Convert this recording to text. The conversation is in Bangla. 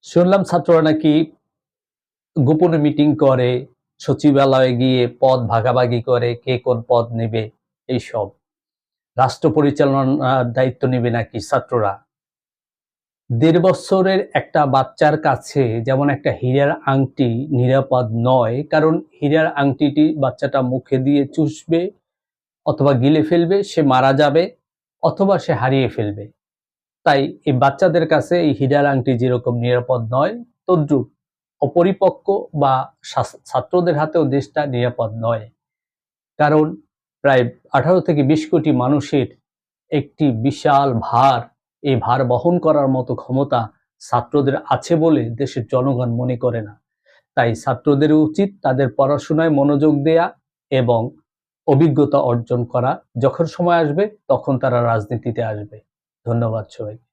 শুনলাম ছাত্ররা নাকি গোপনে মিটিং করে, সচিবালয়ে গিয়ে পদ ভাগাভাগি করে, কে কোন পদ নেবে এইসব। রাষ্ট্র পরিচালনার দায়িত্ব নেবে নাকি ছাত্ররা। ১.৫ বছরের একটা বাচ্চার কাছে যেমন একটা হীরার আংটি নিরাপদ নয়, কারণ হীরার আংটিটি বাচ্চাটা মুখে দিয়ে চুষবে অথবা গিলে ফেলবে, সে মারা যাবে অথবা সে হারিয়ে ফেলবে। তাই এই বাচ্চাদের কাছে এই হীরার আংটি যেরকম নিরাপদ নয়, তদ্রূপ অপরিপক্ক বা ছাত্রদের হাতেও দেশটা নিরাপদ নয়। কারণ প্রায় ১৮ থেকে ২০ কোটি মানুষের একটি বিশাল ভার, এই ভার বহন করার মতো ক্ষমতা ছাত্রদের আছে বলে দেশের জনগণ মনে করে না। তাই ছাত্রদের উচিত তাদের পড়াশোনায় মনোযোগ দেয়া এবং অভিজ্ঞতা অর্জন করা। যখন সময় আসবে তখন তারা রাজনীতিতে আসবে। ধন্যবাদ সবাইকে।